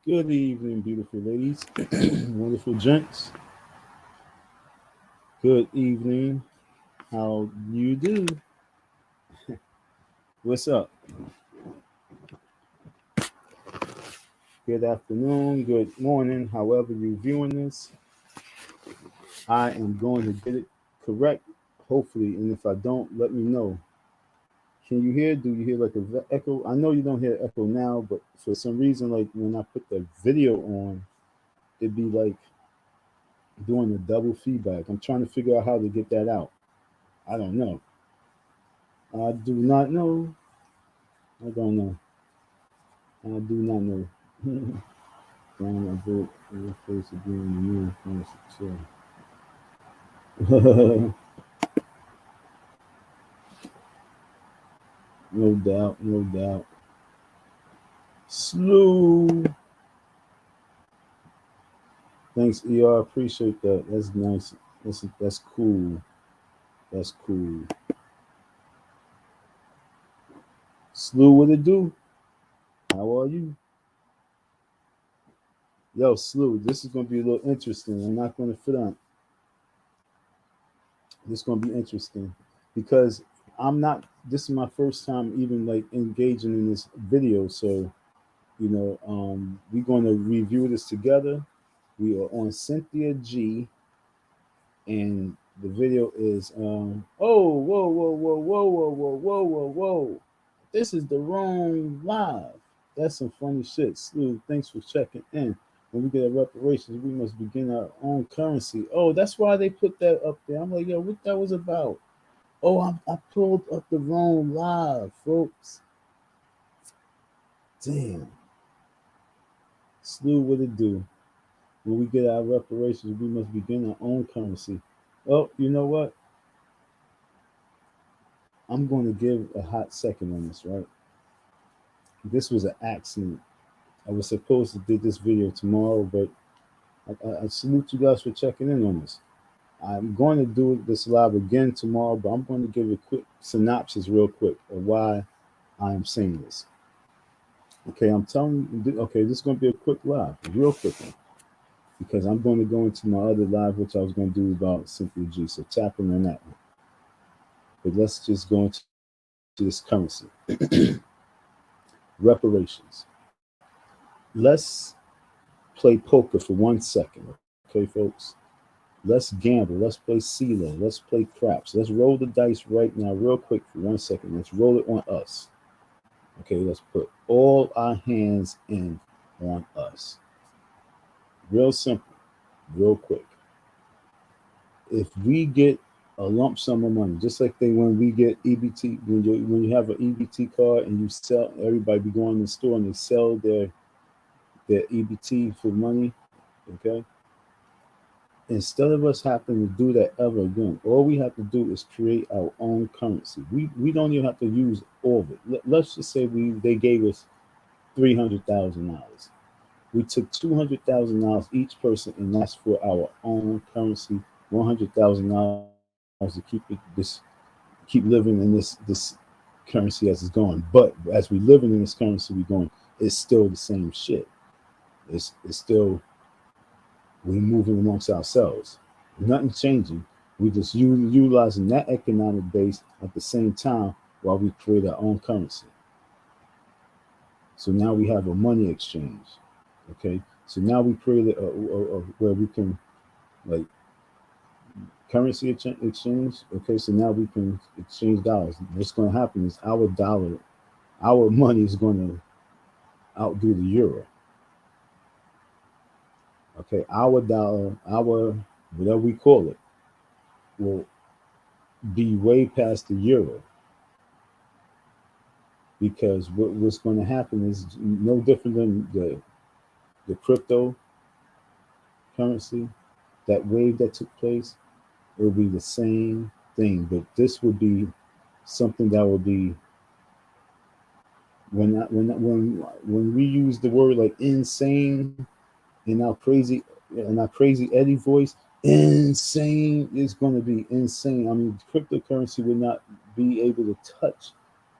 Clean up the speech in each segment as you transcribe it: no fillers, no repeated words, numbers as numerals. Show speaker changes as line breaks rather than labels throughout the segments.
Good evening, beautiful ladies, wonderful gents. Good evening. How you do? What's up? Good afternoon, good morning, however you're viewing this. I am going to get it correct, hopefully, and if I don't, let me know. Can you hear? Do you hear like a echo? I know you don't hear echo now, but for some reason, like when I put the video on, it'd be like doing a double feedback. I'm trying to figure out how to get that out. I don't know. I do not know. I don't know. I do not know. Down my boat, in face again, the moon, chill. No doubt, no doubt. Slew. Thanks, ER. Appreciate that. That's nice. That's cool. That's cool. Slew, what it do? How are you? Yo, Slew, this is gonna be a little interesting. I'm not gonna fit on. This is gonna be interesting because I'm not. This is my first time even like engaging in this video, so we're going to review this together. We are on Cynthia G, and the video is oh, whoa, whoa, whoa, whoa, whoa, whoa, whoa, whoa, whoa. This is the wrong live. That's some funny shit. Slew, thanks for checking in. When we get a reparations, we must begin our own currency. Oh, that's why they put that up there. I'm like, yo, what that was about? Oh, I pulled up the wrong live, folks. Damn. Slew, what it do? When we get our reparations, we must begin our own currency. Well, you know what? I'm going to give a hot second on this, right? This was an accident. I was supposed to do this video tomorrow, but I salute you guys for checking in on this. I'm going to do this live again tomorrow, but I'm going to give a quick synopsis, real quick, of why I am saying this. Okay, I'm telling you, okay, this is going to be a quick live, a real quick one, because I'm going to go into my other live, which I was going to do about Cynthia G. So tap in on that one. But let's just go into this currency. Reparations. Let's play poker for 1 second, okay, folks? Let's gamble. Let's play CeeLo. Let's play craps. Let's roll the dice right now, real quick, for 1 second. Let's roll it on us. Okay, let's put all our hands in on us. Real simple, real quick. If we get a lump sum of money, just like when we get EBT, when you have an EBT card and you sell, everybody be going to the store and they sell their EBT for money, okay? Instead of us having to do that ever again, all we have to do is create our own currency. We don't even have to use all of it. Let's just say they gave us $300,000. We took $200,000 each person, and that's for our own currency. $100,000 to keep living in this currency as it's going. But as we living in this currency, we going, it's still the same shit. It's still we moving amongst ourselves. Nothing changing. We just utilizing that economic base at the same time while we create our own currency. So now we have a money exchange. Okay. So now we created where we can like currency exchange. Okay. So now we can exchange dollars. What's going to happen is our money is going to outdo the euro. Okay. Our dollar, our whatever we call it, will be way past the euro because what's going to happen is no different than the crypto currency, that wave that took place. It will be the same thing, but this would be something that would be when we use the word like insane in our crazy Eddie voice. Insane is going to be insane. I mean, cryptocurrency would not be able to touch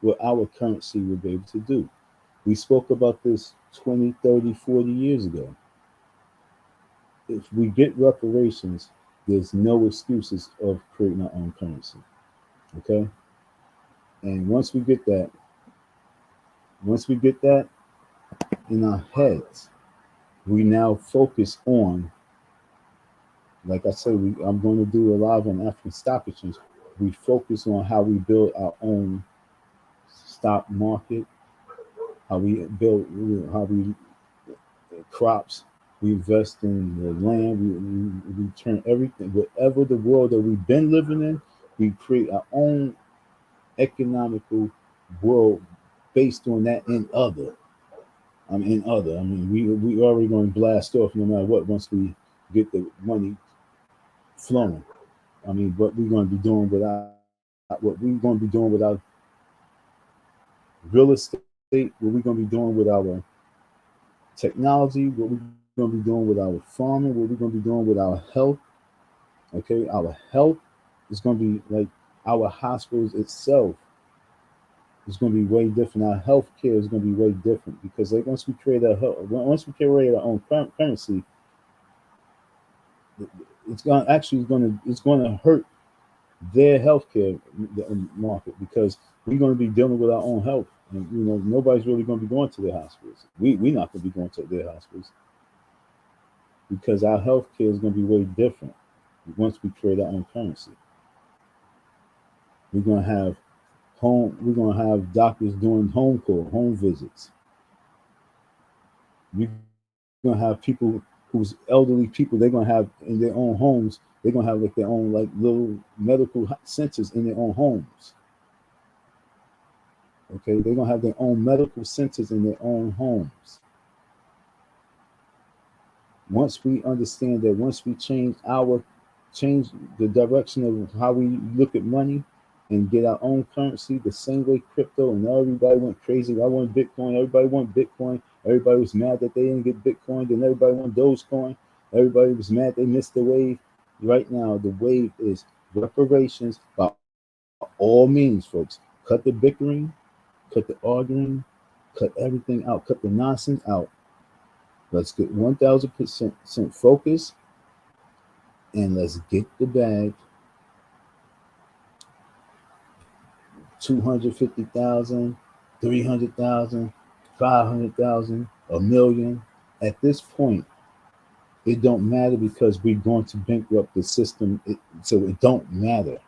what our currency would be able to do. We spoke about this 20, 30, 40 years ago. If we get reparations, there's no excuses of creating our own currency. Okay? And once we get that in our heads, we now focus on, like I said, I'm going to do a live on African stock exchange. We focus on how we build our own stock market, how we build, how we crops, we invest in the land, we turn everything, whatever the world that we've been living in, we create our own economical world based on that and other. I mean, we already going to blast off no matter what once we get the money flowing. I mean, what we're going to be doing with our real estate, what we're going to be doing with our technology, what we're going to be doing with our farming, what we're going to be doing with our health. Okay, our health is going to be like our hospitals itself is going to be way different. Our health care is going to be way different because like once we create our own currency, it's going to hurt their healthcare market because we're going to be dealing with our own health, and nobody's really going to be going to their hospitals. We're not going to be going to their hospitals because our healthcare is going to be way different once we create our own currency. We're going to have We're going to have doctors doing home visits. We're going to have people who's elderly people. They're going to have in their own homes. They're going to have like their own like little medical centers in their own homes. Okay, they're going to have their own medical centers in their own homes. Once we understand that, once we change the direction of how we look at money and get our own currency, the same way crypto and everybody went crazy. I want Bitcoin. Everybody want Bitcoin. Everybody was mad that they didn't get Bitcoin. Then everybody want Dogecoin. Everybody was mad they missed the wave. Right now, the wave is reparations by all means, folks. Cut the bickering, cut the arguing, cut everything out, cut the nonsense out. Let's get 1000% focus and let's get the bag. 250,000, 300,000, 500,000, a million. At this point, it don't matter because we're going to bankrupt the system. So it don't matter.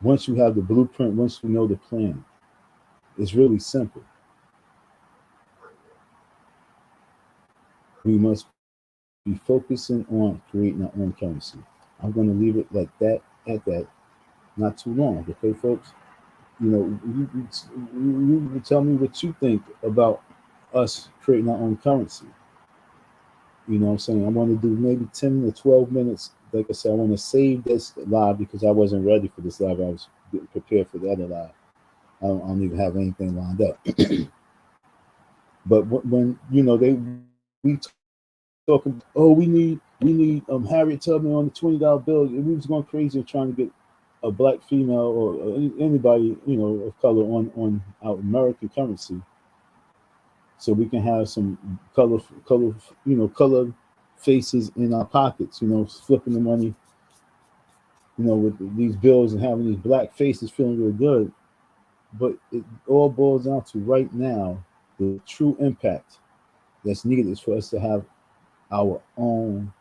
Once you have the blueprint, once you know the plan, it's really simple. We must be focusing on creating our own currency. I'm going to leave it like that at that. Not too long, okay, folks? You tell me what you think about us creating our own currency. You know what I'm saying? I want to do maybe 10 to 12 minutes. Like I said, I want to save this live because I wasn't ready for this live. I was getting prepared for the other live. I don't even have anything lined up. But when we talking, oh, we need Harriet Tubman on the $20 bill. We was going crazy trying to get a black female or anybody of color on our American currency, so we can have some color faces in our pockets. Flipping the money, with these bills and having these black faces feeling real good. But it all boils down to right now the true impact that's needed is for us to have our own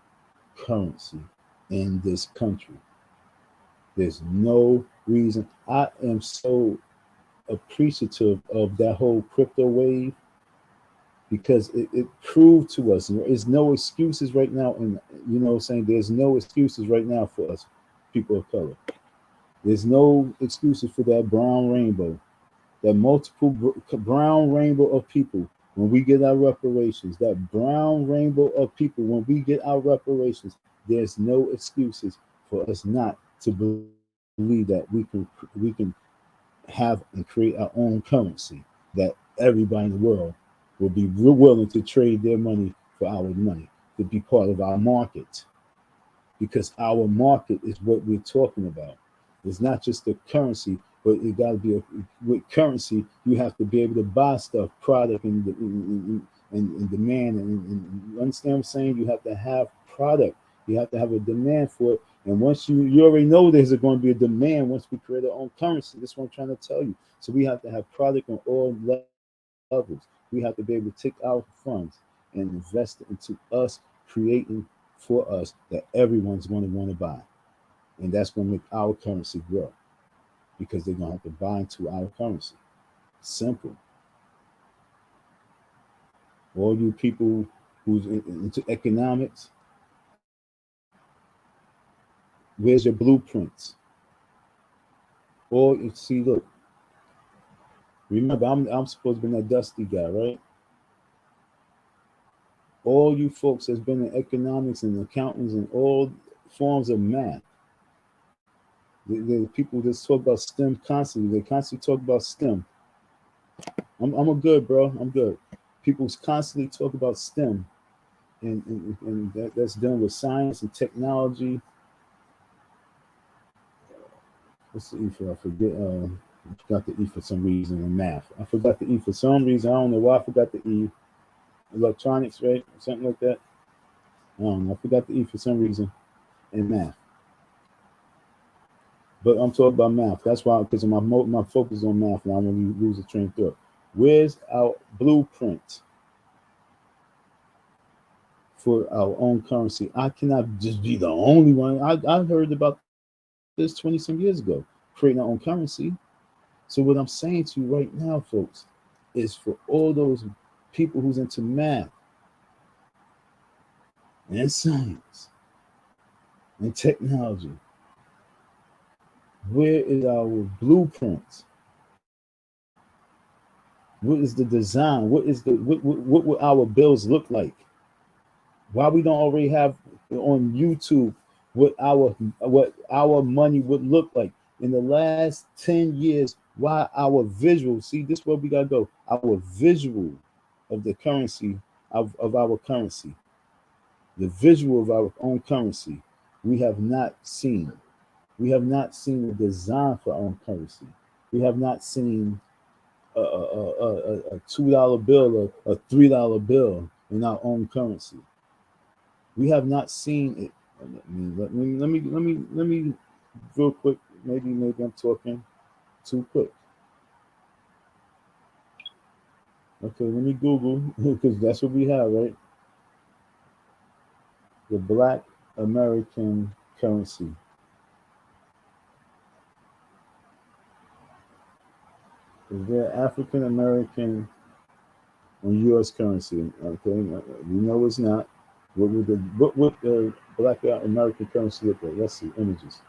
currency in this country. There's no reason. I am so appreciative of that whole crypto wave because it proved to us there's no excuses right now. And there's no excuses right now for us people of color. There's no excuses for that brown rainbow, that multiple brown rainbow of people. When we get our reparations, that brown rainbow of people, when we get our reparations, there's no excuses for us not to believe that we can have and create our own currency, that everybody in the world will be willing to trade their money for our money, to be part of our market. Because our market is what we're talking about. It's not just the currency, but it got to be with currency. You have to be able to buy stuff, product, and demand. And you understand what I'm saying? You have to have product. You have to have a demand for it. And once you already know there's going to be a demand once we create our own currency. That's what I'm trying to tell you. So we have to have product on all levels. We have to be able to take our funds and invest it into us creating for us that everyone's going to want to buy. And that's going to make our currency grow because they're going to have to buy into our currency. Simple. All you people who's into economics, where's your blueprints? Or see, look, remember, I'm supposed to be that dusty guy, right? All you folks that's been in economics and accountants and all forms of math, the people that talk about STEM constantly, they constantly talk about STEM. I'm a good, bro. I'm good. People constantly talk about STEM, and that's done with science and technology. What's the E for? I forget. I forgot the E for some reason in math. I forgot the E for some reason. I don't know why I forgot the E. Electronics, right? Something like that. I don't know. I forgot the E for some reason in math. But I'm talking about math. That's why, because my focus is on math, and I'm going to lose the train of thought. Where's our blueprint for our own currency? I cannot just be the only one. I heard about this 20 some years ago, creating our own currency. So what I'm saying to you right now, folks, is for all those people who's into math and science and technology, where is our blueprint? What is the design? What will our bills look like? Why we don't already have on YouTube what our money would look like in the last 10 years? Why our visual? See, this is where we gotta go. Our visual of the currency of our currency, the visual of our own currency, we have not seen. We have not seen a design for our own currency. We have not seen a $2 bill or a $3 bill in our own currency. We have not seen it. Let me real quick. Maybe I'm talking too quick. Okay, let me Google because that's what we have, right? The Black American currency. Is there African American on U.S. currency? Okay, we know it's not. What would the Black American currency look like? Let's see images.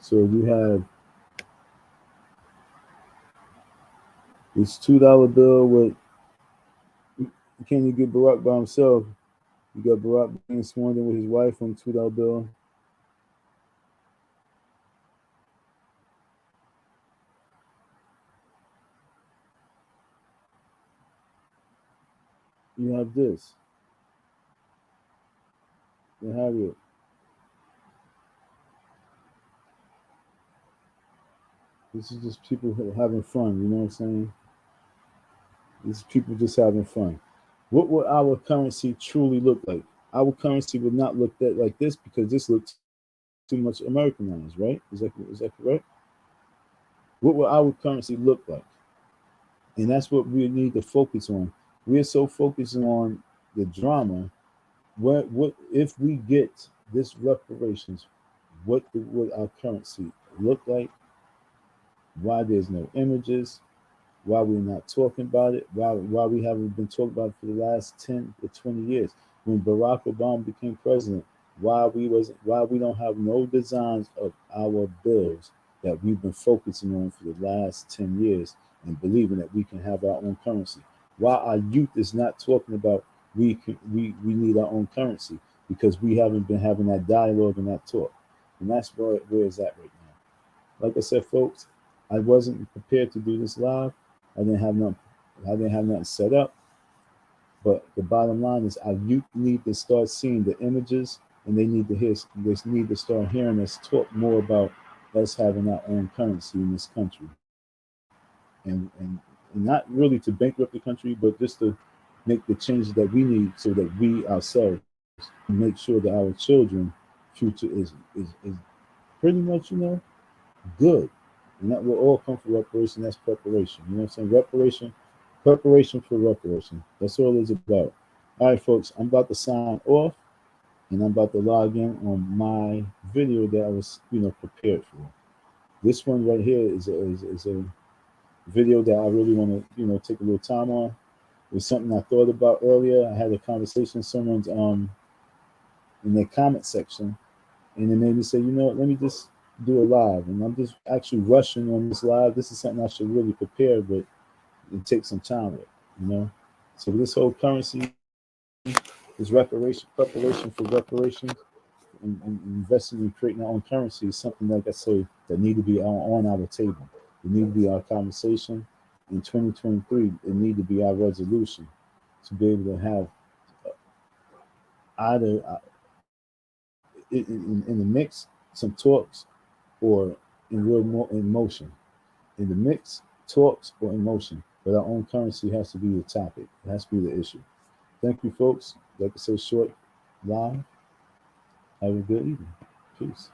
So you have this $2 bill with, can you get Barack by himself? You got Barack being sworn in with his wife on $2 bill. You have this. You have it. This is just people having fun. You know what I'm saying? This is people just having fun. What would our currency truly look like? Our currency would not look like this because this looks too much Americanized, right? Is that correct? What will our currency look like? And that's what we need to focus on. We're so focused on the drama. What if we get this reparations? What would our currency look like? Why there's no images? Why we're not talking about it? Why we haven't been talking about it for the last 10 to 20 years? When Barack Obama became president, why we don't have no designs of our bills that we've been focusing on for the last 10 years and believing that we can have our own currency? Why our youth is not talking about we need our own currency? Because we haven't been having that dialogue and that talk. And that's where it's at right now. Like I said, folks, I wasn't prepared to do this live. I didn't have nothing. I didn't have nothing set up. But the bottom line is, our youth need to start seeing the images, and they need to hear. They need to start hearing us talk more about us having our own currency in this country, and not really to bankrupt the country, but just to make the changes that we need so that we ourselves make sure that our children future is pretty much, good. And that will all come from reparation. That's preparation. You know what I'm saying? Preparation for reparation. That's all it's about. All right, folks, I'm about to sign off, and I'm about to log in on my video that I was, prepared for. This one right here is a video that I really want to, take a little time on. It was something I thought about earlier. I had a conversation with someone's in their comment section, and it made me say, let me just do a live. And I'm just actually rushing on this live. This is something I should really prepare, but it takes some time with, you know. So this whole currency, this preparation for reparations, and investing in creating our own currency is something, like I say, that need to be on our table. It need to be our conversation. In 2023, it need to be our resolution to be able to have either in the mix some talks, or in motion. In the mix, talks, or in motion. But our own currency has to be the topic. It has to be the issue. Thank you, folks. Like I say, short, live. Have a good evening. Peace.